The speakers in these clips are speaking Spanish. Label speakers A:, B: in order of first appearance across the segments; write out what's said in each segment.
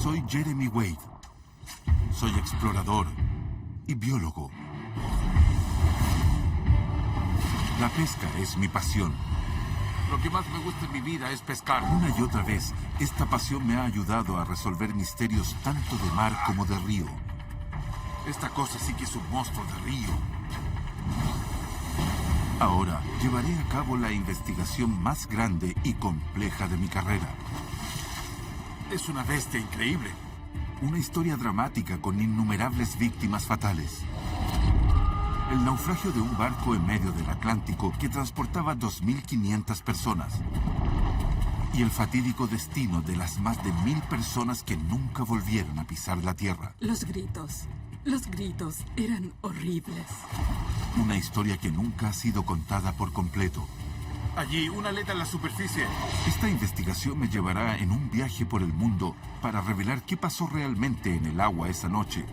A: Soy Jeremy Wade. Soy explorador y biólogo. La pesca es mi pasión.
B: Lo que más me gusta en mi vida es pescar.
A: Una y otra vez, esta pasión me ha ayudado a resolver misterios tanto de mar como de río.
B: Esta cosa sí que es un monstruo de río.
A: Ahora, llevaré a cabo la investigación más grande y compleja de mi carrera.
B: Es una bestia increíble.
A: Una historia dramática con innumerables víctimas fatales. El naufragio de un barco en medio del Atlántico que transportaba 2.500 personas. Y el fatídico destino de las más de 1.000 personas que nunca volvieron a pisar la tierra.
C: Los gritos eran horribles.
A: Una historia que nunca ha sido contada por completo.
B: Allí, una aleta en la superficie.
A: Esta investigación me llevará en un viaje por el mundo para revelar qué pasó realmente en el agua esa noche.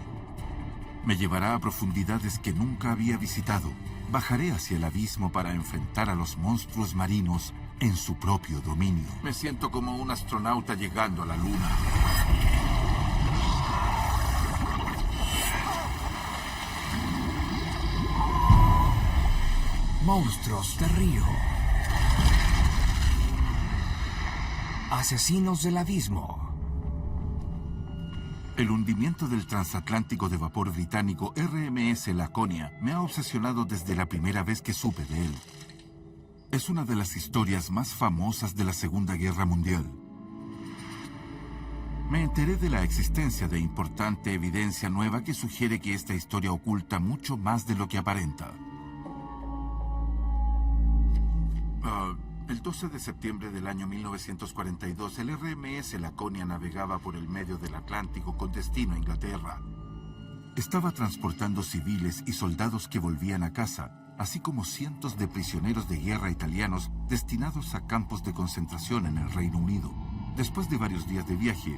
A: Me llevará a profundidades que nunca había visitado. Bajaré hacia el abismo para enfrentar a los monstruos marinos en su propio dominio.
B: Me siento como un astronauta llegando a la luna.
D: Monstruos de río. Asesinos del abismo.
A: El hundimiento del transatlántico de vapor británico RMS Laconia me ha obsesionado desde la primera vez que supe de él. Es una de las historias más famosas de la Segunda Guerra Mundial. Me enteré de la existencia de importante evidencia nueva que sugiere que esta historia oculta mucho más de lo que aparenta. El 12 de septiembre del año 1942, el RMS Laconia navegaba por el medio del Atlántico con destino a Inglaterra. Estaba transportando civiles y soldados que volvían a casa, así como cientos de prisioneros de guerra italianos destinados a campos de concentración en el Reino Unido. Después de varios días de viaje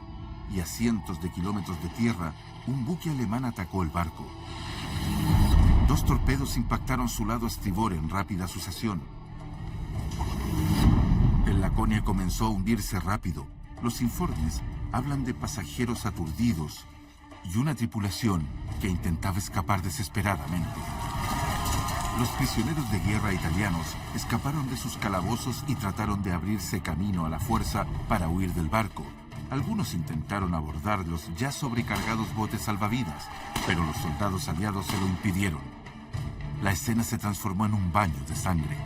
A: y a cientos de kilómetros de tierra, un buque alemán atacó el barco. 2 torpedos impactaron su lado estribor en rápida sucesión. El Laconia comenzó a hundirse rápido. Los informes hablan de pasajeros aturdidos y una tripulación que intentaba escapar desesperadamente. Los prisioneros de guerra italianos escaparon de sus calabozos y trataron de abrirse camino a la fuerza para huir del barco. Algunos intentaron abordar los ya sobrecargados botes salvavidas, pero los soldados aliados se lo impidieron. La escena se transformó en un baño de sangre.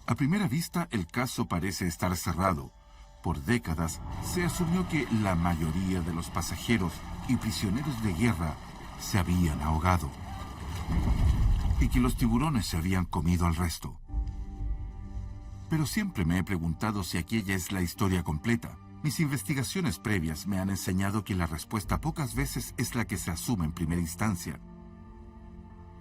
A: A primera vista, el caso parece estar cerrado. Por décadas, se asumió que la mayoría de los pasajeros y prisioneros de guerra se habían ahogado y que los tiburones se habían comido al resto. Pero siempre me he preguntado si aquella es la historia completa. Mis investigaciones previas me han enseñado que la respuesta pocas veces es la que se asume en primera instancia.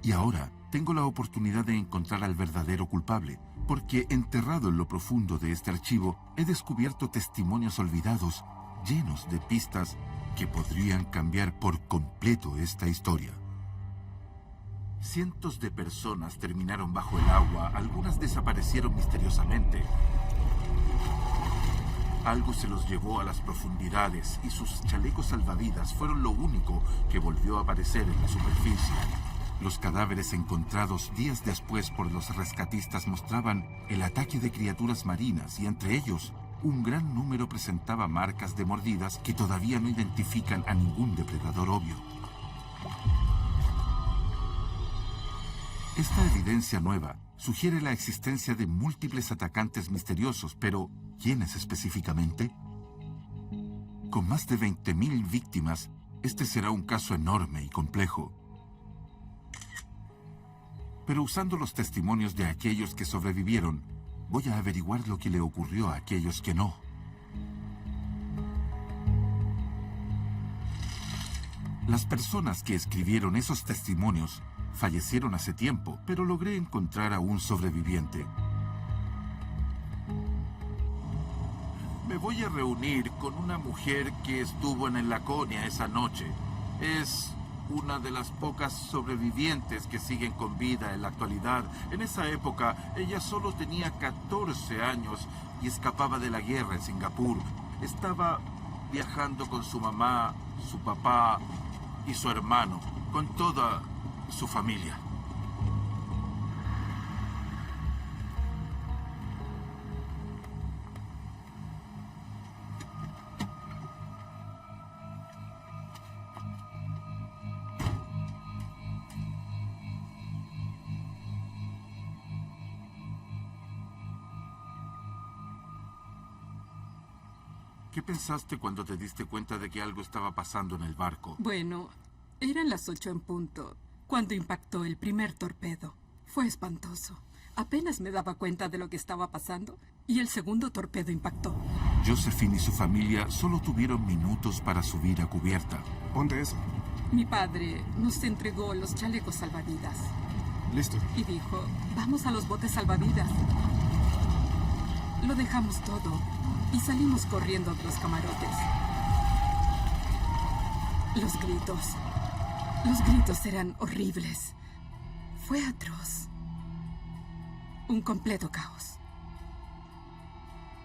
A: Y ahora tengo la oportunidad de encontrar al verdadero culpable, porque enterrado en lo profundo de este archivo he descubierto testimonios olvidados llenos de pistas que podrían cambiar por completo esta historia. Cientos de personas terminaron bajo el agua, algunas desaparecieron misteriosamente. Algo se los llevó a las profundidades y sus chalecos salvavidas fueron lo único que volvió a aparecer en la superficie. Los cadáveres encontrados días después por los rescatistas mostraban el ataque de criaturas marinas y entre ellos un gran número presentaba marcas de mordidas que todavía no identifican a ningún depredador obvio. Esta evidencia nueva sugiere la existencia de múltiples atacantes misteriosos, pero ¿quiénes específicamente? Con más de 20.000 víctimas, este será un caso enorme y complejo. Pero usando los testimonios de aquellos que sobrevivieron, voy a averiguar lo que le ocurrió a aquellos que no. Las personas que escribieron esos testimonios fallecieron hace tiempo, pero logré encontrar a un sobreviviente.
B: Me voy a reunir con una mujer que estuvo en el Laconia esa noche. Es una de las pocas sobrevivientes que siguen con vida en la actualidad. En esa época, ella solo tenía 14 años y escapaba de la guerra en Singapur. Estaba viajando con su mamá, su papá y su hermano, con toda su familia.
A: ¿Qué pensaste cuando te diste cuenta de que algo estaba pasando en el barco?
C: Bueno, eran las 8 en punto, cuando impactó el primer torpedo. Fue espantoso. Apenas me daba cuenta de lo que estaba pasando y el segundo torpedo impactó.
A: Josephine y su familia solo tuvieron minutos para subir a cubierta.
E: Ponte eso.
C: Mi padre nos entregó los chalecos salvavidas
E: Listo.
C: y dijo, vamos a los botes salvavidas. Lo dejamos todo y salimos corriendo de los camarotes. Los gritos eran horribles. Fue atroz. Un completo caos.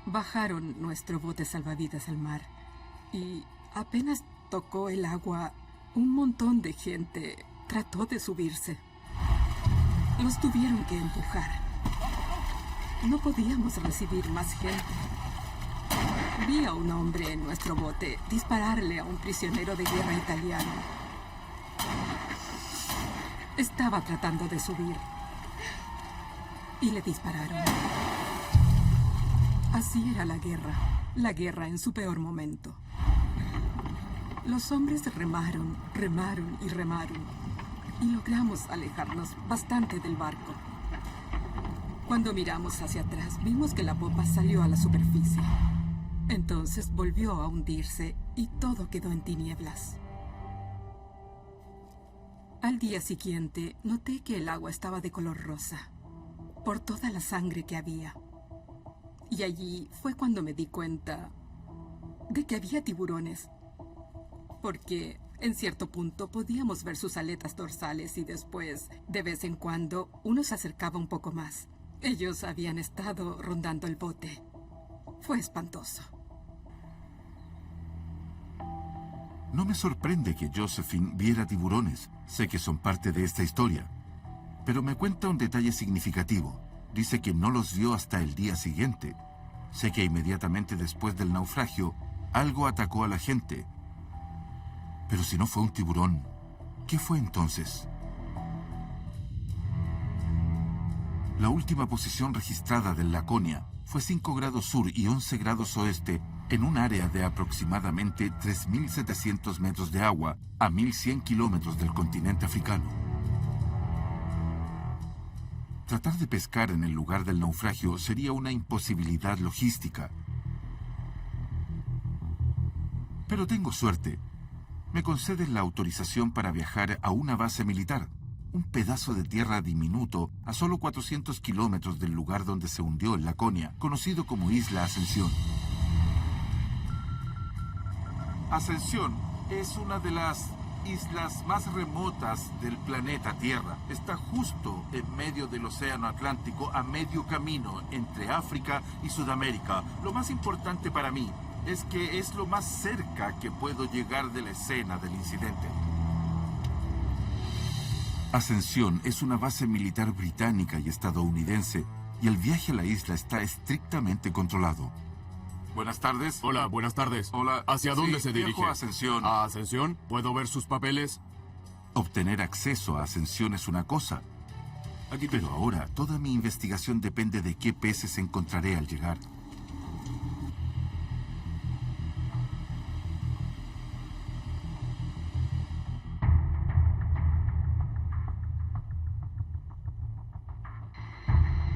C: Bajaron nuestro bote salvavidas al mar y apenas tocó el agua, un montón de gente trató de subirse. Los tuvieron que empujar. No podíamos recibir más gente. Vi a un hombre en nuestro bote dispararle a un prisionero de guerra italiano. Estaba tratando de subir y le dispararon. Así era la guerra en su peor momento. Los hombres remaron, remaron y remaron y logramos alejarnos bastante del barco. Cuando miramos hacia atrás, vimos que la popa salió a la superficie. Entonces volvió a hundirse y todo quedó en tinieblas. Al día siguiente, noté que el agua estaba de color rosa, por toda la sangre que había. Y allí fue cuando me di cuenta de que había tiburones, porque en cierto punto podíamos ver sus aletas dorsales y después, de vez en cuando, uno se acercaba un poco más. Ellos habían estado rondando el bote. Fue espantoso.
A: No me sorprende que Josephine viera tiburones. Sé que son parte de esta historia. Pero me cuenta un detalle significativo. Dice que no los vio hasta el día siguiente. Sé que inmediatamente después del naufragio, algo atacó a la gente. Pero si no fue un tiburón, ¿qué fue entonces? La última posición registrada del Laconia fue 5 grados sur y 11 grados oeste en un área de aproximadamente 3.700 metros de agua a 1.100 kilómetros del continente africano. Tratar de pescar en el lugar del naufragio sería una imposibilidad logística. Pero tengo suerte. Me conceden la autorización para viajar a una base militar, un pedazo de tierra diminuto a solo 400 kilómetros del lugar donde se hundió el Laconia, conocido como Isla Ascensión.
B: Ascensión es una de las islas más remotas del planeta Tierra. Está justo en medio del Océano Atlántico, a medio camino entre África y Sudamérica. Lo más importante para mí es que es lo más cerca que puedo llegar de la escena del incidente.
A: Ascensión es una base militar británica y estadounidense, y el viaje a la isla está estrictamente controlado.
B: Buenas tardes.
F: Hola, buenas tardes.
B: Hola.
F: ¿Hacia dónde
B: Sí,
F: se dirige?
B: viajo a Ascensión.
F: ¿A Ascensión? ¿Puedo ver sus papeles?
A: Obtener acceso a Ascensión es una cosa, pero ahora toda mi investigación depende de qué peces encontraré al llegar.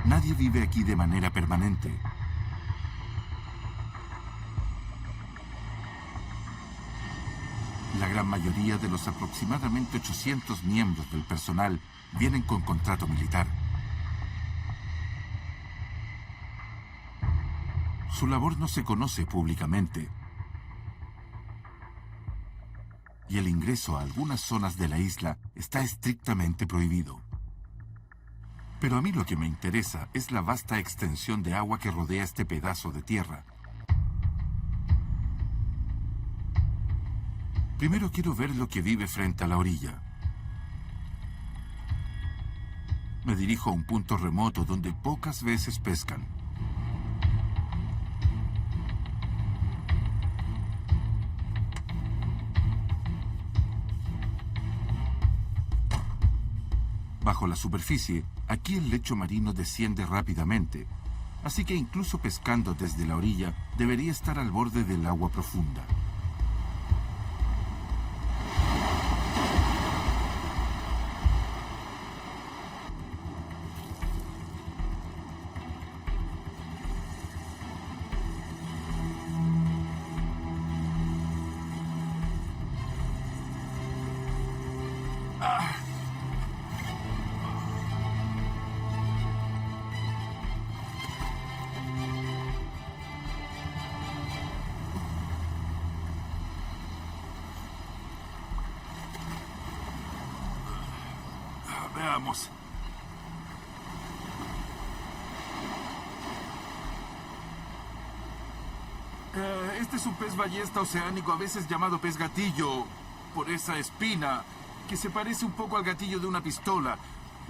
A: Nadie vive aquí de manera permanente. La gran mayoría de los aproximadamente 800 miembros del personal vienen con contrato militar. Su labor no se conoce públicamente. y el ingreso a algunas zonas de la isla está estrictamente prohibido. Pero a mí lo que me interesa es la vasta extensión de agua que rodea este pedazo de tierra. Primero quiero ver lo que vive frente a la orilla. Me dirijo a un punto remoto donde pocas veces pescan. Bajo la superficie, aquí el lecho marino desciende rápidamente, así que incluso pescando desde la orilla, debería estar al borde del agua profunda.
B: Veamos. Este es un pez ballesta oceánico, a veces llamado pez gatillo, por esa espina, que se parece un poco al gatillo de una pistola.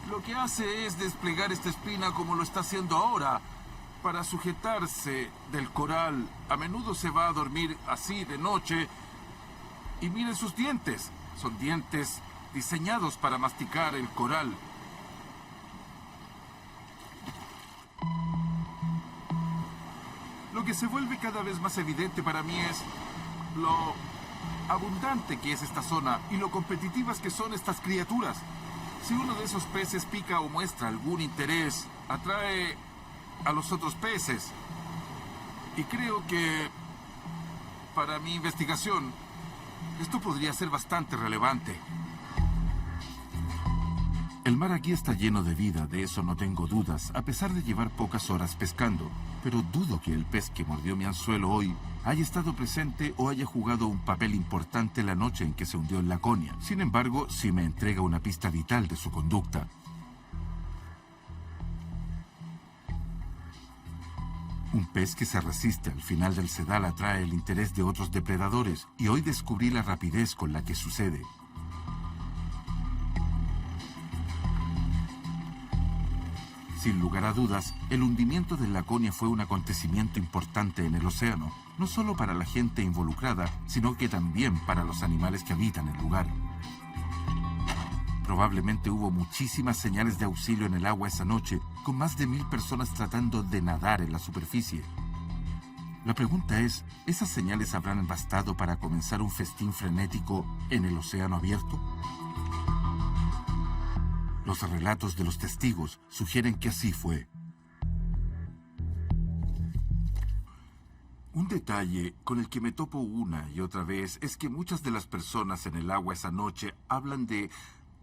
B: Lo que hace es desplegar esta espina como lo está haciendo ahora, para sujetarse del coral. A menudo se va a dormir así de noche. Y miren sus dientes. Son dientes diseñados para masticar el coral. Lo que se vuelve cada vez más evidente para mí es lo abundante que es esta zona y lo competitivas que son estas criaturas. Si uno de esos peces pica o muestra algún interés, atrae a los otros peces. Y creo que para mi investigación esto podría ser bastante relevante.
A: El mar aquí está lleno de vida, de eso no tengo dudas, a pesar de llevar pocas horas pescando. Pero dudo que el pez que mordió mi anzuelo hoy haya estado presente o haya jugado un papel importante la noche en que se hundió en Laconia. Sin embargo, sí me entrega una pista vital de su conducta. Un pez que se resiste al final del sedal atrae el interés de otros depredadores, y hoy descubrí la rapidez con la que sucede. Sin lugar a dudas, el hundimiento del Laconia fue un acontecimiento importante en el océano, no solo para la gente involucrada, sino que también para los animales que habitan el lugar. Probablemente hubo muchísimas señales de auxilio en el agua esa noche, con más de 1000 personas tratando de nadar en la superficie. La pregunta es, ¿esas señales habrán bastado para comenzar un festín frenético en el océano abierto? Los relatos de los testigos sugieren que así fue. Un detalle con el que me topo una y otra vez es que muchas de las personas en el agua esa noche hablan de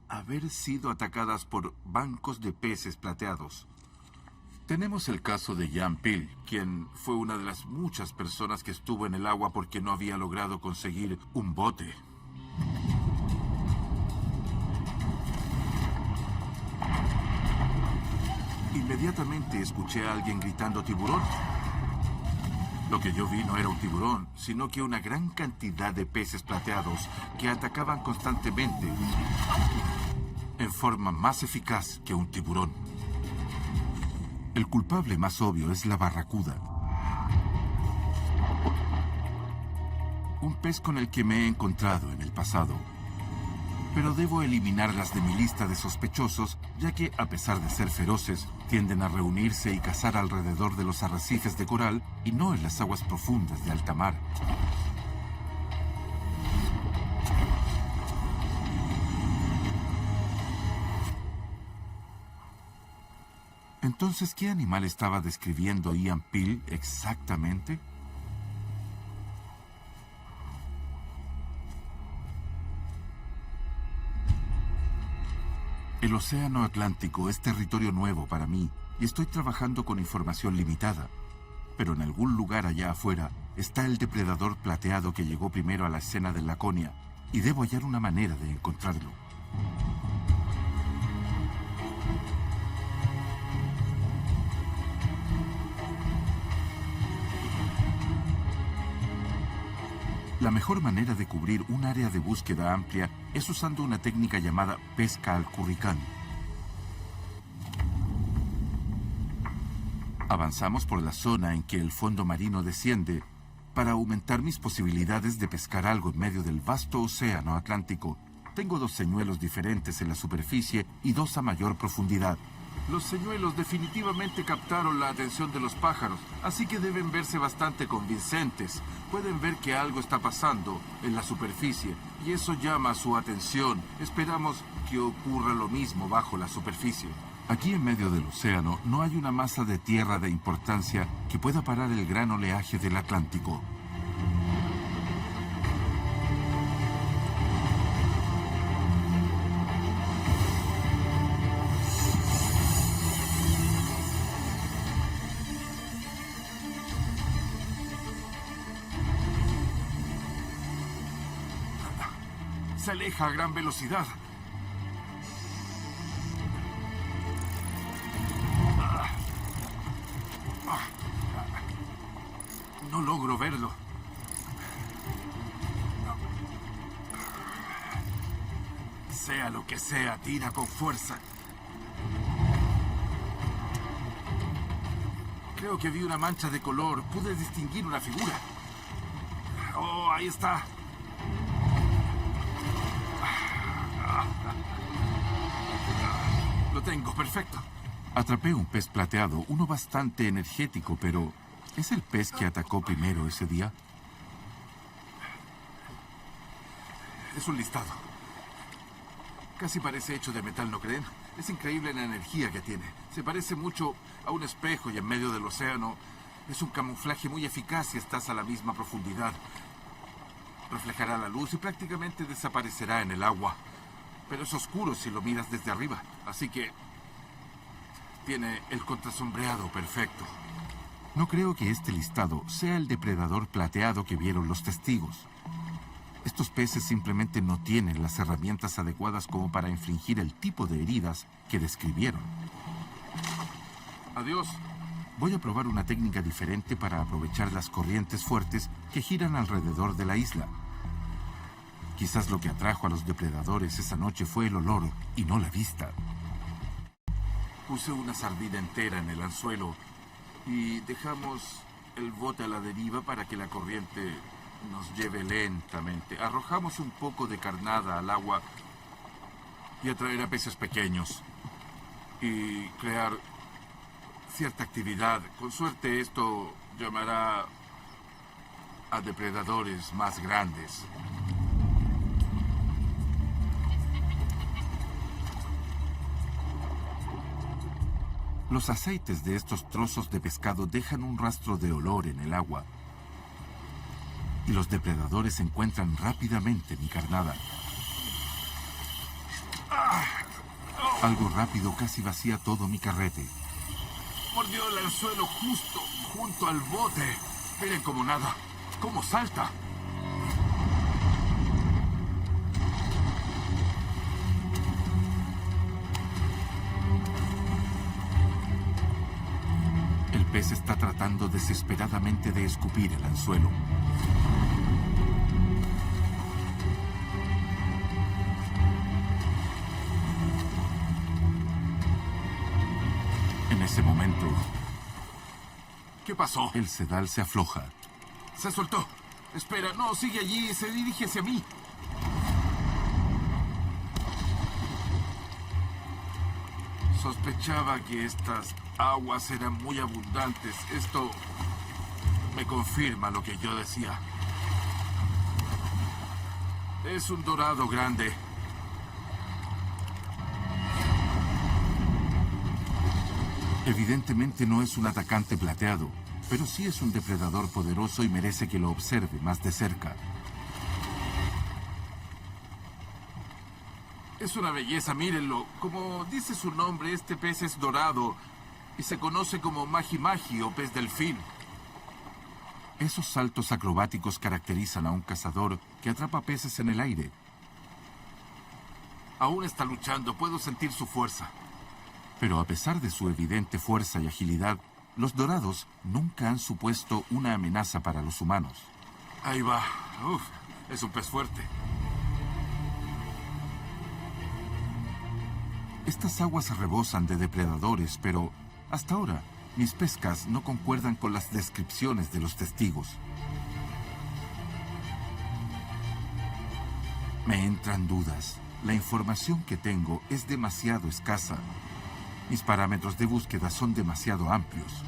A: haber sido atacadas por bancos de peces plateados. Tenemos el caso de Jan Peel, quien fue una de las muchas personas que estuvo en el agua porque no había logrado conseguir un bote. Inmediatamente escuché a alguien gritando tiburón. Lo que yo vi no era un tiburón, sino que una gran cantidad de peces plateados que atacaban constantemente en forma más eficaz que un tiburón. El culpable más obvio es la barracuda. Un pez con el que me he encontrado en el pasado. Pero debo eliminarlas de mi lista de sospechosos, ya que, a pesar de ser feroces, tienden a reunirse y cazar alrededor de los arrecifes de coral y no en las aguas profundas de alta mar. Entonces, ¿qué animal estaba describiendo Ian Peel exactamente? El océano Atlántico es territorio nuevo para mí y estoy trabajando con información limitada. Pero en algún lugar allá afuera está el depredador plateado que llegó primero a la escena del Laconia y debo hallar una manera de encontrarlo. La mejor manera de cubrir un área de búsqueda amplia es usando una técnica llamada pesca al curricán. Avanzamos por la zona en que el fondo marino desciende para aumentar mis posibilidades de pescar algo en medio del vasto océano Atlántico. Tengo 2 señuelos diferentes en la superficie y 2 a mayor profundidad.
B: Los señuelos definitivamente captaron la atención de los pájaros, así que deben verse bastante convincentes. Pueden ver que algo está pasando en la superficie y eso llama su atención. Esperamos que ocurra lo mismo bajo la superficie.
A: Aquí en medio del océano no hay una masa de tierra de importancia que pueda parar el gran oleaje del Atlántico.
B: Se aleja a gran velocidad. No logro verlo. Sea lo que sea, tira con fuerza. Creo que vi una mancha de color. Pude distinguir una figura. Oh, ahí está. Lo tengo, perfecto.
A: Atrapé un pez plateado, uno bastante energético, pero ¿es el pez que atacó primero ese día?
B: Es un listado. Casi parece hecho de metal, ¿no creen? Es increíble la energía que tiene. Se parece mucho a un espejo y en medio del océano es un camuflaje muy eficaz si estás a la misma profundidad. Reflejará la luz y prácticamente desaparecerá en el agua. Pero es oscuro si lo miras desde arriba, así que tiene el contrasombreado perfecto.
A: No creo que este listado sea el depredador plateado que vieron los testigos. Estos peces simplemente no tienen las herramientas adecuadas como para infligir el tipo de heridas que describieron.
B: Adiós.
A: Voy a probar una técnica diferente para aprovechar las corrientes fuertes que giran alrededor de la isla. Quizás lo que atrajo a los depredadores esa noche fue el olor y no la vista.
B: Puse una sardina entera en el anzuelo y dejamos el bote a la deriva para que la corriente nos lleve lentamente. Arrojamos un poco de carnada al agua y atraer a peces pequeños y crear cierta actividad. Con suerte esto llamará a depredadores más grandes.
A: Los aceites de estos trozos de pescado dejan un rastro de olor en el agua. Y los depredadores encuentran rápidamente mi carnada. Algo rápido casi vacía todo mi carrete.
B: Mordió el anzuelo justo junto al bote. Miren cómo nada. Cómo salta.
A: El pez está tratando desesperadamente de escupir el anzuelo. En ese momento,
B: ¿Qué pasó?
A: el sedal se afloja.
B: Se soltó. Espera, no, sigue allí. Se dirige hacia mí. Sospechaba que estas aguas eran muy abundantes. Esto me confirma lo que yo decía. Es un dorado grande.
A: Evidentemente no es un atacante plateado, pero sí es un depredador poderoso y merece que lo observe más de cerca.
B: Es una belleza, mírenlo. Como dice su nombre, este pez es dorado y se conoce como maji-maji o pez delfín.
A: Esos saltos acrobáticos caracterizan a un cazador que atrapa peces en el aire.
B: Aún está luchando, puedo sentir su fuerza.
A: Pero a pesar de su evidente fuerza y agilidad, los dorados nunca han supuesto una amenaza para los humanos.
B: Ahí va. Uf, es un pez fuerte.
A: Estas aguas rebosan de depredadores, pero hasta ahora mis pescas no concuerdan con las descripciones de los testigos. Me entran dudas. La información que tengo es demasiado escasa. Mis parámetros de búsqueda son demasiado amplios.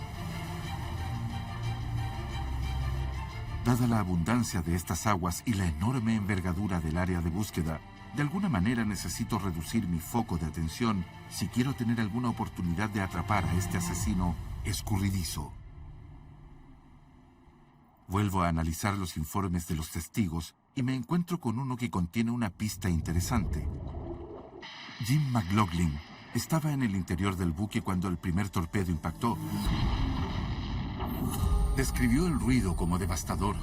A: Dada la abundancia de estas aguas y la enorme envergadura del área de búsqueda, de alguna manera necesito reducir mi foco de atención si quiero tener alguna oportunidad de atrapar a este asesino escurridizo. Vuelvo a analizar los informes de los testigos y me encuentro con uno que contiene una pista interesante. Jim McLaughlin estaba en el interior del buque cuando el primer torpedo impactó. Describió el ruido como devastador.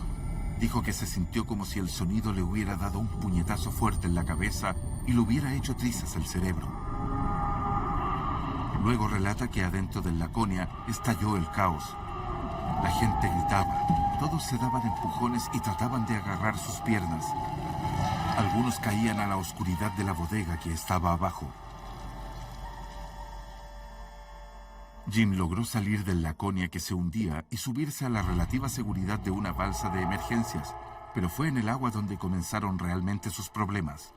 A: Dijo que se sintió como si el sonido le hubiera dado un puñetazo fuerte en la cabeza y le hubiera hecho trizas el cerebro. Luego relata que adentro del Laconia estalló el caos. La gente gritaba, todos se daban empujones y trataban de agarrar sus piernas. Algunos caían a la oscuridad de la bodega que estaba abajo. Jim logró salir del Laconia que se hundía y subirse a la relativa seguridad de una balsa de emergencias, pero fue en el agua donde comenzaron realmente sus problemas.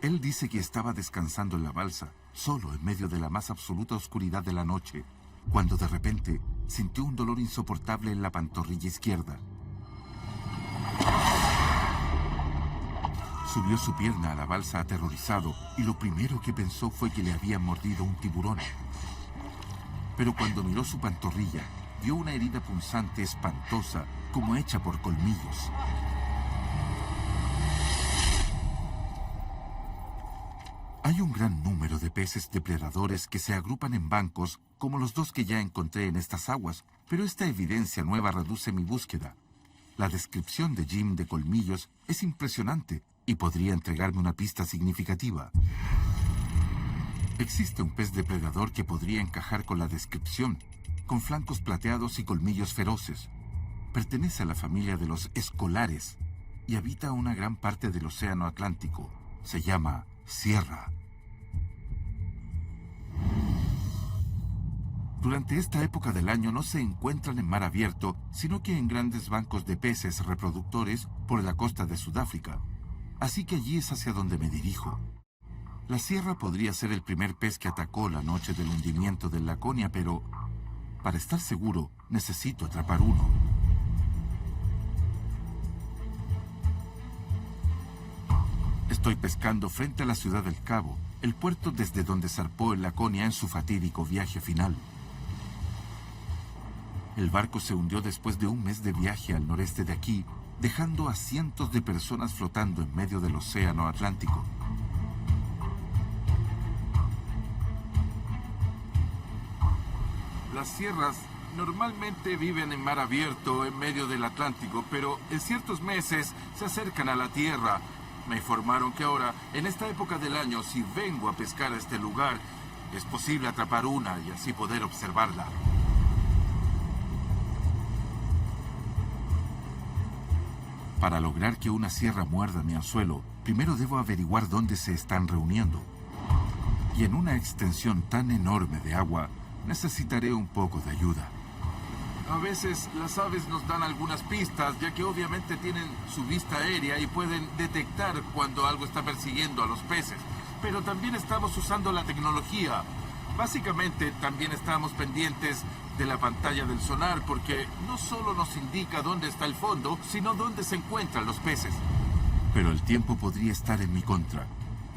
A: Él dice que estaba descansando en la balsa, solo en medio de la más absoluta oscuridad de la noche, cuando de repente sintió un dolor insoportable en la pantorrilla izquierda. Subió su pierna a la balsa aterrorizado y lo primero que pensó fue que le había mordido un tiburón. Pero cuando miró su pantorrilla, vio una herida punzante espantosa, como hecha por colmillos. Hay un gran número de peces depredadores que se agrupan en bancos, como los dos que ya encontré en estas aguas, pero esta evidencia nueva reduce mi búsqueda. La descripción de Jim de colmillos es impresionante y podría entregarme una pista significativa. Existe un pez depredador que podría encajar con la descripción, con flancos plateados y colmillos feroces. Pertenece a la familia de los escolares y habita una gran parte del océano Atlántico. Se llama sierra. Durante esta época del año no se encuentran en mar abierto, sino que en grandes bancos de peces reproductores por la costa de Sudáfrica. Así que allí es hacia donde me dirijo. La sierra podría ser el primer pez que atacó la noche del hundimiento del Laconia, pero para estar seguro necesito atrapar uno. Estoy pescando frente a la ciudad del Cabo, el puerto desde donde zarpó el Laconia en su fatídico viaje final. El barco se hundió después de un mes de viaje al noreste de aquí, dejando a cientos de personas flotando en medio del océano Atlántico.
B: Las sierras normalmente viven en mar abierto en medio del Atlántico, pero en ciertos meses se acercan a la tierra. Me informaron que ahora, en esta época del año, si vengo a pescar a este lugar, es posible atrapar una y así poder observarla.
A: Para lograr que una sierra muerda mi anzuelo, primero debo averiguar dónde se están reuniendo. Y en una extensión tan enorme de agua, necesitaré un poco de ayuda.
B: A veces las aves nos dan algunas pistas, ya que obviamente tienen su vista aérea y pueden detectar cuando algo está persiguiendo a los peces. Pero también estamos usando la tecnología. Básicamente también estamos pendientes de la pantalla del sonar porque no solo nos indica dónde está el fondo, sino dónde se encuentran los peces.
A: Pero el tiempo podría estar en mi contra.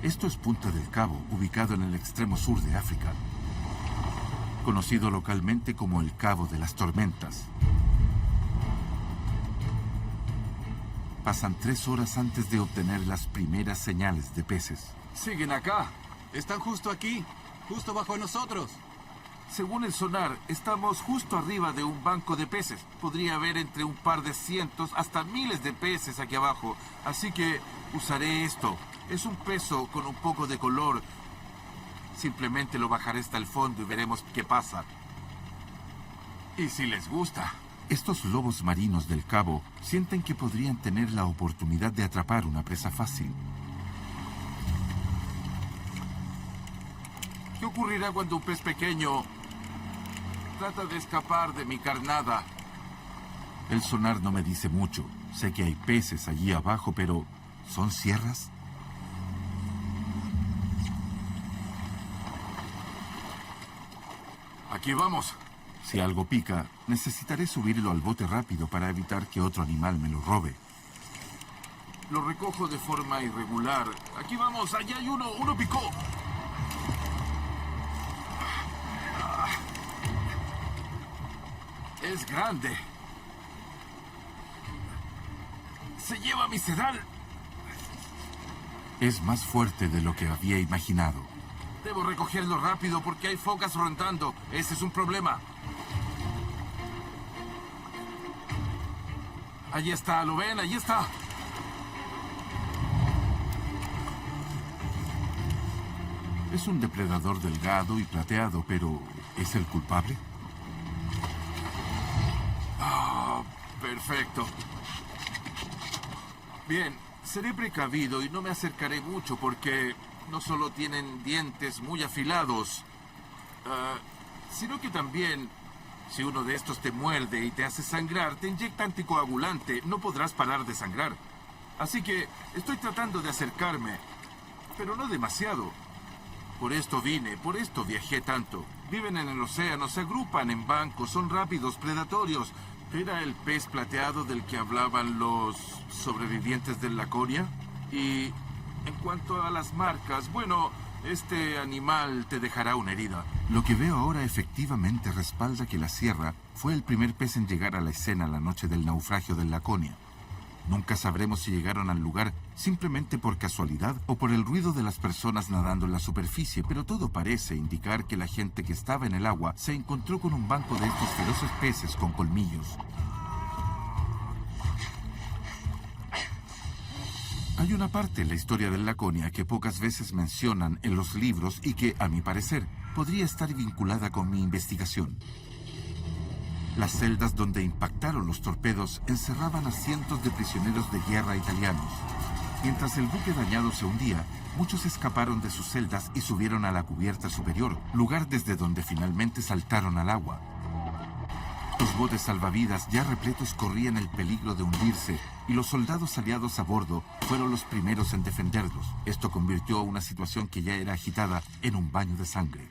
A: Esto es Punta del Cabo, ubicado en el extremo sur de África, conocido localmente como el Cabo de las Tormentas. Pasan 3 horas antes de obtener las primeras señales de peces.
B: Siguen acá.
F: Están justo aquí, justo bajo nosotros.
B: Según el sonar, estamos justo arriba de un banco de peces. Podría haber entre un par de cientos hasta miles de peces aquí abajo. Así que usaré esto. Es un peso con un poco de color. Simplemente lo bajaré hasta el fondo y veremos qué pasa. Y si les gusta.
A: Estos lobos marinos del cabo sienten que podrían tener la oportunidad de atrapar una presa fácil.
B: ¿Qué ocurrirá cuando un pez pequeño trata de escapar de mi carnada?
A: El sonar no me dice mucho. Sé que hay peces allí abajo, pero ¿son sierras?
B: Aquí vamos.
A: Si algo pica, necesitaré subirlo al bote rápido para evitar que otro animal me lo robe.
B: Lo recojo de forma irregular. Aquí vamos, allá hay uno. Uno picó. Es grande. Se lleva mi sedal.
A: Es más fuerte de lo que había imaginado.
B: Debo recogerlo rápido porque hay focas rondando. Ese es un problema. Allí está, ¿lo ven? Allí está.
A: Es un depredador delgado y plateado, pero ¿es el culpable?
B: Perfecto. Bien, seré precavido y no me acercaré mucho porque no solo tienen dientes muy afilados, sino que también, si uno de estos te muerde y te hace sangrar, te inyecta anticoagulante, no podrás parar de sangrar. Así que estoy tratando de acercarme, pero no demasiado. Por esto vine, por esto viajé tanto. Viven en el océano, se agrupan en bancos, son rápidos, predatorios. ¿Era el pez plateado del que hablaban los sobrevivientes del Laconia? Y en cuanto a las marcas, bueno, este animal te dejará una herida.
A: Lo que veo ahora efectivamente respalda que la sierra fue el primer pez en llegar a la escena la noche del naufragio del Laconia. Nunca sabremos si llegaron al lugar simplemente por casualidad o por el ruido de las personas nadando en la superficie, pero todo parece indicar que la gente que estaba en el agua se encontró con un banco de estos feroces peces con colmillos. Hay una parte en la historia del Laconia que pocas veces mencionan en los libros y que, a mi parecer, podría estar vinculada con mi investigación. Las celdas donde impactaron los torpedos encerraban a cientos de prisioneros de guerra italianos. Mientras el buque dañado se hundía, muchos escaparon de sus celdas y subieron a la cubierta superior, lugar desde donde finalmente saltaron al agua. Los botes salvavidas ya repletos corrían el peligro de hundirse y los soldados aliados a bordo fueron los primeros en defenderlos. Esto convirtió a una situación que ya era agitada en un baño de sangre.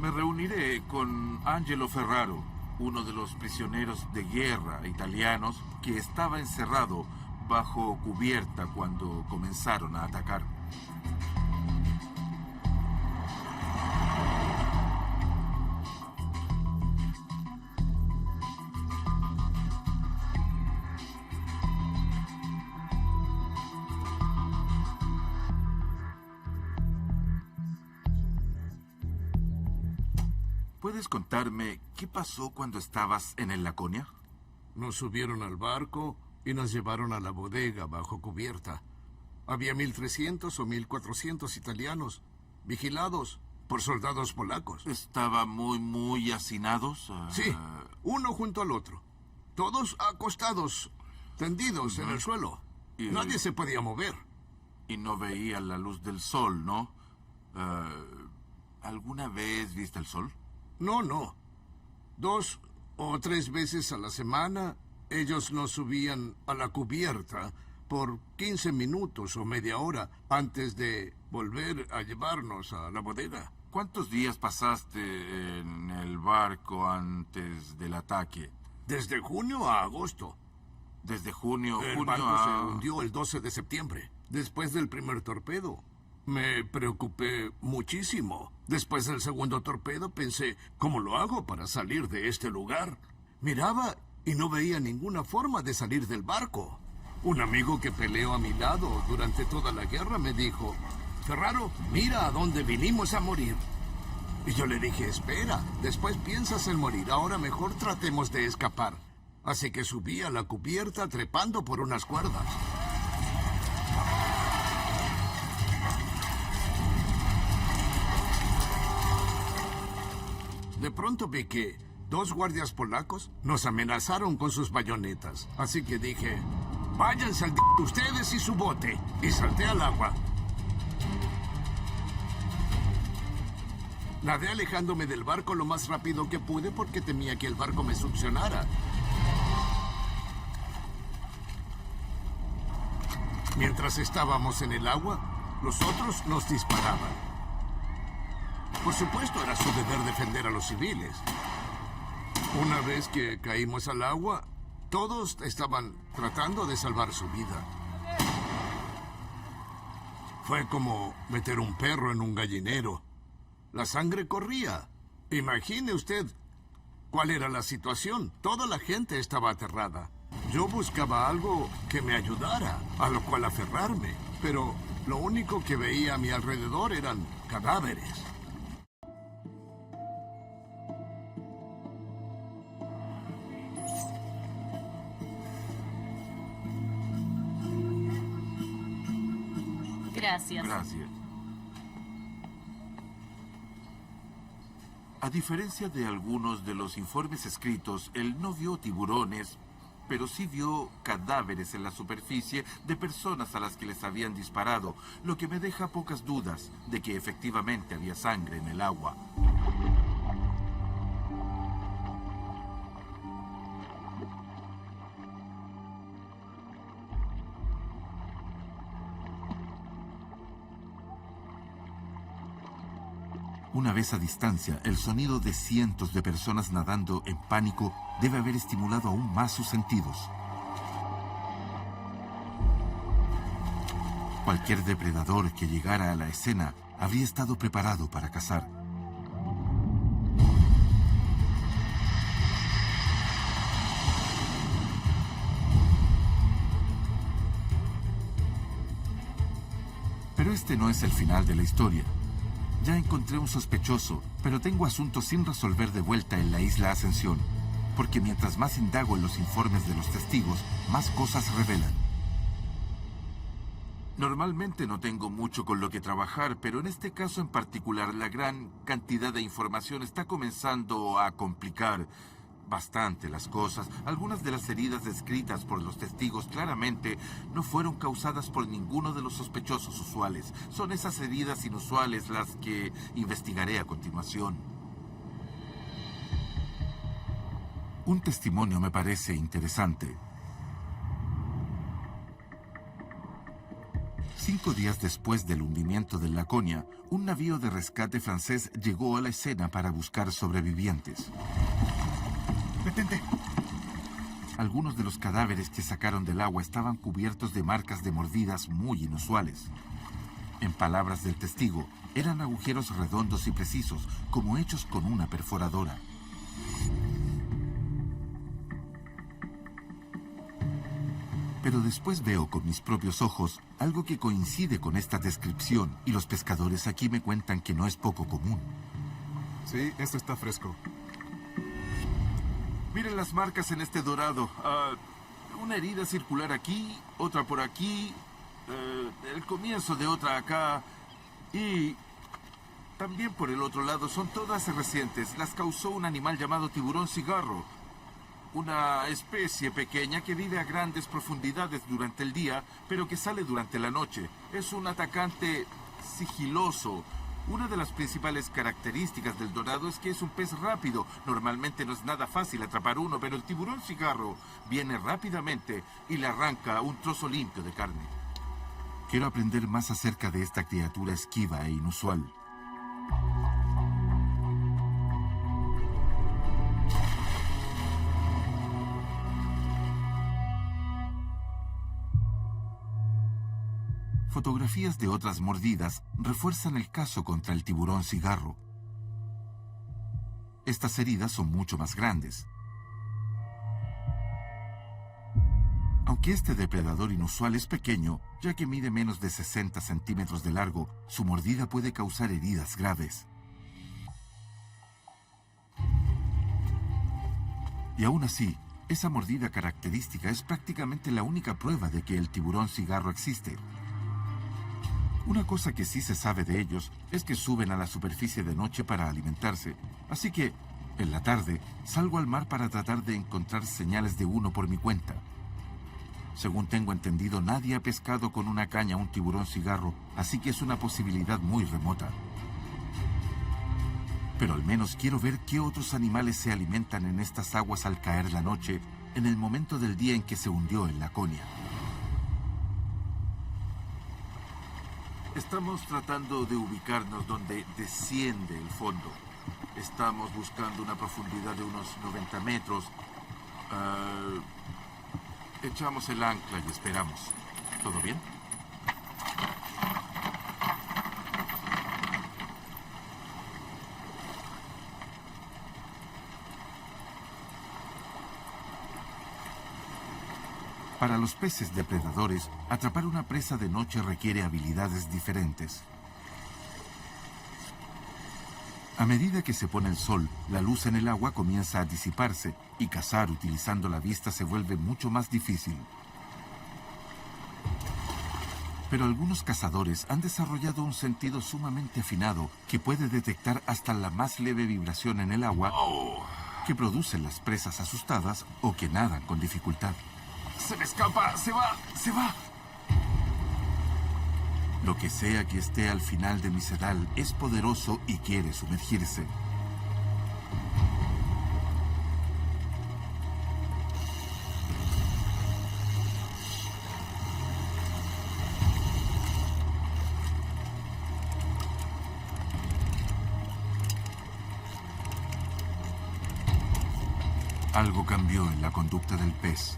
B: Me reuniré con Angelo Ferraro, uno de los prisioneros de guerra italianos que estaba encerrado bajo cubierta cuando comenzaron a atacar. ¿Puedes contarme qué pasó cuando estabas en el Laconia?
E: Nos subieron al barco y nos llevaron a la bodega bajo cubierta. Había 1.300 o 1.400 italianos, vigilados por soldados polacos.
B: ¿Estaban muy hacinados?
E: Sí, uno junto al otro. Todos acostados, tendidos en el suelo.
B: Y-
E: Nadie se podía mover.
B: Y no veían la luz del sol, ¿no? ¿Alguna vez viste el sol?
E: No. 2 o 3 veces a la semana, ellos nos subían a la cubierta por 15 minutos o media hora antes de volver a llevarnos a la bodega.
B: ¿Cuántos días pasaste en el barco antes del ataque?
E: Desde junio a agosto.
B: Desde junio
E: El
B: junio
E: barco
B: a...
E: se hundió el 12 de septiembre, después del primer torpedo. Me preocupé muchísimo. Después del segundo torpedo pensé, ¿cómo lo hago para salir de este lugar? Miraba y no veía ninguna forma de salir del barco. Un amigo que peleó a mi lado durante toda la guerra me dijo, Ferraro, mira a dónde vinimos a morir. Y yo le dije, espera, después piensas en morir, ahora mejor tratemos de escapar. Así que subí a la cubierta trepando por unas cuerdas. De pronto vi que 2 guardias polacos nos amenazaron con sus bayonetas. Así que dije, váyanse al ustedes y su bote. Y salté al agua. Nadé alejándome del barco lo más rápido que pude porque temía que el barco me succionara. Mientras estábamos en el agua, los otros nos disparaban. Por supuesto, era su deber defender a los civiles. Una vez que caímos al agua, todos estaban tratando de salvar su vida. Fue como meter un perro en un gallinero. La sangre corría. Imagine usted cuál era la situación. Toda la gente estaba aterrada. Yo buscaba algo que me ayudara, a lo cual aferrarme. Pero lo único que veía a mi alrededor eran cadáveres.
G: Gracias.
B: Gracias. A diferencia de algunos de los informes escritos, él no vio tiburones, pero sí vio cadáveres en la superficie de personas a las que les habían disparado, lo que me deja pocas dudas de que efectivamente había sangre en el agua. Una vez a distancia, el sonido de cientos de personas nadando en pánico debe haber estimulado aún más sus sentidos. Cualquier depredador que llegara a la escena habría estado preparado para cazar. Pero este no es el final de la historia. Ya encontré un sospechoso, pero tengo asuntos sin resolver de vuelta en la isla Ascensión, porque mientras más indago en los informes de los testigos, más cosas revelan. Normalmente no tengo mucho con lo que trabajar, pero en este caso en particular la gran cantidad de información está comenzando a complicar bastante las cosas. Algunas de las heridas descritas por los testigos claramente no fueron causadas por ninguno de los sospechosos usuales. Son esas heridas inusuales las que investigaré a continuación. Un testimonio me parece interesante. 5 días después del hundimiento del Laconia, un navío de rescate francés llegó a la escena para buscar sobrevivientes.
F: ¡Detente!
B: Algunos de los cadáveres que sacaron del agua estaban cubiertos de marcas de mordidas muy inusuales. En palabras del testigo, eran agujeros redondos y precisos, como hechos con una perforadora. Pero después veo con mis propios ojos algo que coincide con esta descripción, y los pescadores aquí me cuentan que no es poco común.
F: Sí, esto está fresco.
B: Miren las marcas en este dorado. Una herida circular aquí, otra por aquí, el comienzo de otra acá y también por el otro lado. Son todas recientes. Las causó un animal llamado tiburón cigarro. Una especie pequeña que vive a grandes profundidades durante el día, pero que sale durante la noche. Es un atacante sigiloso. Una de las principales características del dorado es que es un pez rápido. Normalmente no es nada fácil atrapar uno, pero el tiburón cigarro viene rápidamente y le arranca un trozo limpio de carne. Quiero aprender más acerca de esta criatura esquiva e inusual. Fotografías de otras mordidas refuerzan el caso contra el tiburón cigarro. Estas heridas son mucho más grandes. Aunque este depredador inusual es pequeño, ya que mide menos de 60 centímetros de largo, su mordida puede causar heridas graves.
A: Y aún así, esa mordida característica es prácticamente la única prueba de que el tiburón cigarro existe. Una cosa que sí se sabe de ellos es que suben a la superficie de noche para alimentarse, así que, en la tarde, salgo al mar para tratar de encontrar señales de uno por mi cuenta. Según tengo entendido, nadie ha pescado con una caña un tiburón cigarro, así que es una posibilidad muy remota. Pero al menos quiero ver qué otros animales se alimentan en estas aguas al caer la noche, en el momento del día en que se hundió el Laconia.
B: Estamos tratando de ubicarnos donde desciende el fondo. Estamos buscando una profundidad de unos 90 metros. Echamos el ancla y esperamos. ¿Todo bien?
A: Para los peces depredadores, atrapar una presa de noche requiere habilidades diferentes. A medida que se pone el sol, la luz en el agua comienza a disiparse y cazar utilizando la vista se vuelve mucho más difícil. Pero algunos cazadores han desarrollado un sentido sumamente afinado que puede detectar hasta la más leve vibración en el agua que producen las presas asustadas o que nadan con dificultad.
B: ¡Se me escapa! ¡Se va! ¡Se va!
A: Lo que sea que esté al final de mi sedal es poderoso y quiere sumergirse. Algo cambió en la conducta del pez.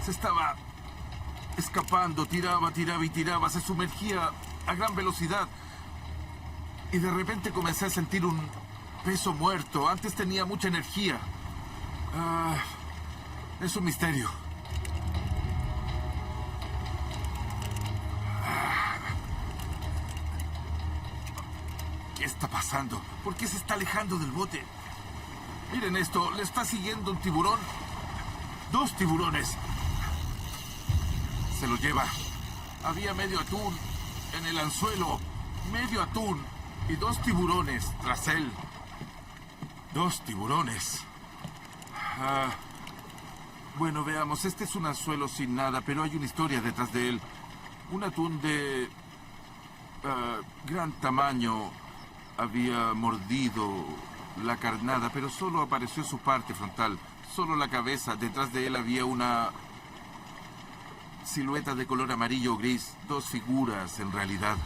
B: Se estaba escapando, tiraba y tiraba, se sumergía a gran velocidad. Y de repente comencé a sentir un peso muerto. Antes tenía mucha energía. Es un misterio. ¿Qué está pasando? ¿Por qué se está alejando del bote? Miren esto, le está siguiendo un tiburón. 2 tiburones. Se lo lleva. Había medio atún en el anzuelo. Medio atún y 2 tiburones tras él. 2 tiburones. Bueno, veamos. Este es un anzuelo sin nada, pero hay una historia detrás de él. Un atún de gran tamaño había mordido la carnada, pero solo apareció su parte frontal. Solo la cabeza. Detrás de él había una silueta de color amarillo o gris. 2 figuras, en realidad.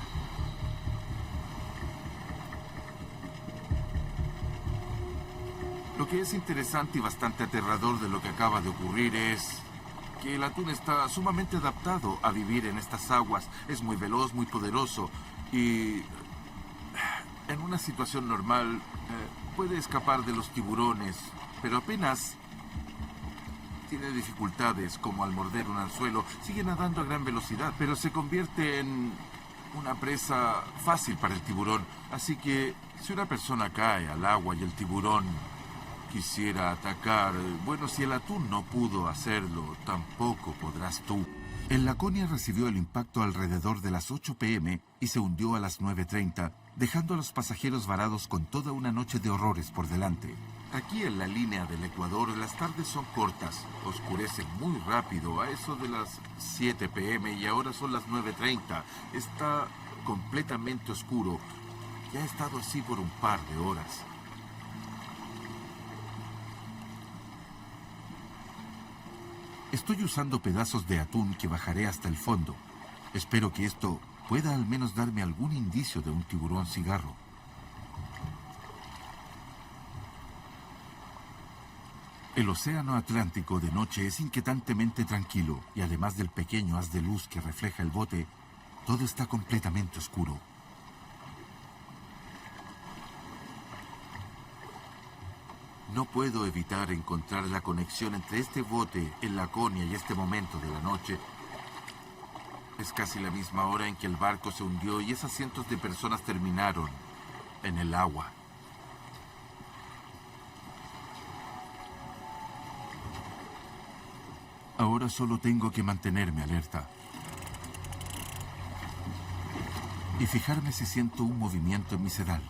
B: Lo que es interesante y bastante aterrador de lo que acaba de ocurrir es que el atún está sumamente adaptado a vivir en estas aguas. Es muy veloz, muy poderoso y en una situación normal puede escapar de los tiburones, pero apenas tiene dificultades, como al morder un anzuelo. Sigue nadando a gran velocidad, pero se convierte en una presa fácil para el tiburón. Así que si una persona cae al agua y el tiburón quisiera atacar, bueno, si el atún no pudo hacerlo, tampoco podrás tú. El Laconia recibió el impacto alrededor de las 8 p.m. y se hundió a las 9:30, dejando a los pasajeros varados con toda una noche de horrores por delante. Aquí en la línea del Ecuador las tardes son cortas, oscurecen muy rápido, a eso de las 7 p.m. y ahora son las 9:30. Está completamente oscuro y ha estado así por un par de horas. Estoy usando pedazos de atún que bajaré hasta el fondo. Espero que esto pueda al menos darme algún indicio de un tiburón cigarro. El océano Atlántico de noche es inquietantemente tranquilo y además del pequeño haz de luz que refleja el bote, todo está completamente oscuro. No puedo evitar encontrar la conexión entre este bote, el Laconia y este momento de la noche. Es casi la misma hora en que el barco se hundió y esas cientos de personas terminaron en el agua.
A: Ahora solo tengo que mantenerme alerta. Y fijarme si siento un movimiento en mi sedal.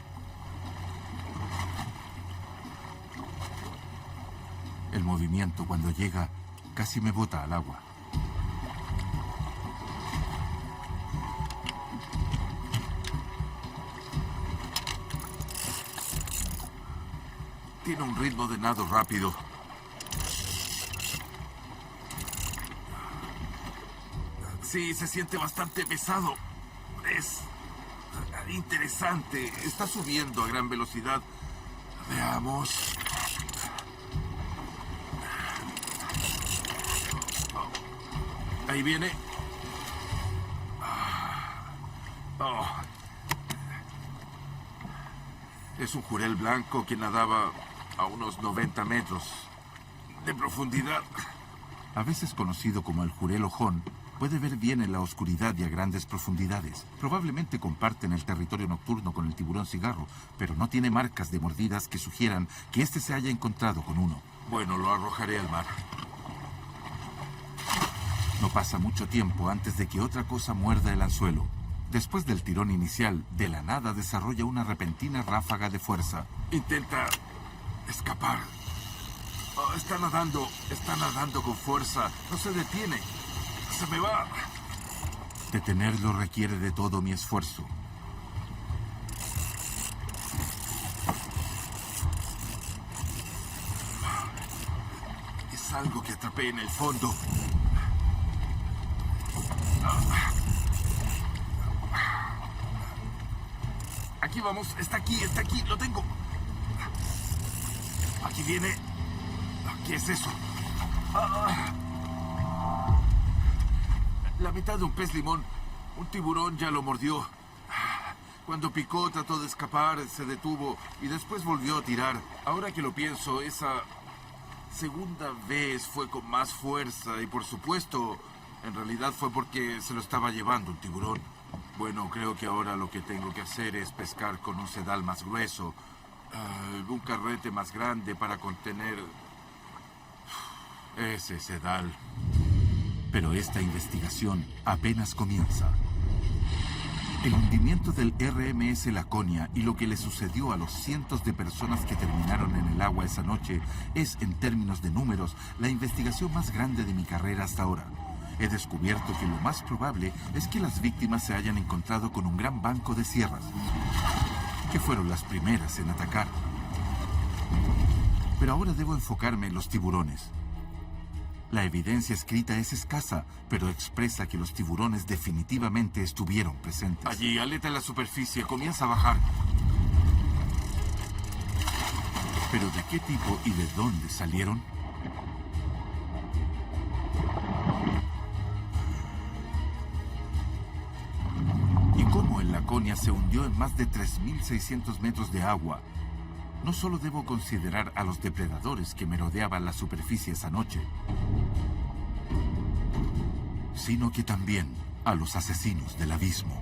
A: El movimiento, cuando llega, casi me bota al agua.
B: Tiene un ritmo de nado rápido. Sí, se siente bastante pesado. Es interesante. Está subiendo a gran velocidad. Veamos. Ahí viene. Oh. Es un jurel blanco que nadaba a unos 90 metros de profundidad.
A: A veces conocido como el jurel ojón, puede ver bien en la oscuridad y a grandes profundidades. Probablemente comparten el territorio nocturno con el tiburón cigarro, pero no tiene marcas de mordidas que sugieran que éste se haya encontrado con uno.
B: Bueno, lo arrojaré al mar.
A: No pasa mucho tiempo antes de que otra cosa muerda el anzuelo. Después del tirón inicial, de la nada desarrolla una repentina ráfaga de fuerza.
B: Intenta escapar. Oh, está nadando con fuerza. No se detiene. Se me va.
A: Detenerlo requiere de todo mi esfuerzo.
B: Es algo que atrapé en el fondo. Aquí vamos, está aquí, lo tengo. Aquí viene. ¿Qué es eso? La mitad de un pez limón. Un tiburón ya lo mordió. Cuando picó trató de escapar, se detuvo y después volvió a tirar. Ahora que lo pienso, esa segunda vez fue con más fuerza y por supuesto, en realidad fue porque se lo estaba llevando un tiburón. Bueno, creo que ahora lo que tengo que hacer es pescar con un sedal más grueso, un carrete más grande para contener ese sedal.
A: Pero esta investigación apenas comienza. El hundimiento del RMS Laconia y lo que le sucedió a los cientos de personas que terminaron en el agua esa noche es, en términos de números, la investigación más grande de mi carrera hasta ahora. He descubierto que lo más probable es que las víctimas se hayan encontrado con un gran banco de sierras, que fueron las primeras en atacar. Pero ahora debo enfocarme en los tiburones. La evidencia escrita es escasa, pero expresa que los tiburones definitivamente estuvieron presentes.
B: Allí, aleta en la superficie, comienza a bajar.
A: ¿Pero de qué tipo y de dónde salieron? ¿Y cómo el Laconia se hundió en más de 3.600 metros de agua? No solo debo considerar a los depredadores que merodeaban la superficie esa noche, sino que también a los asesinos del abismo.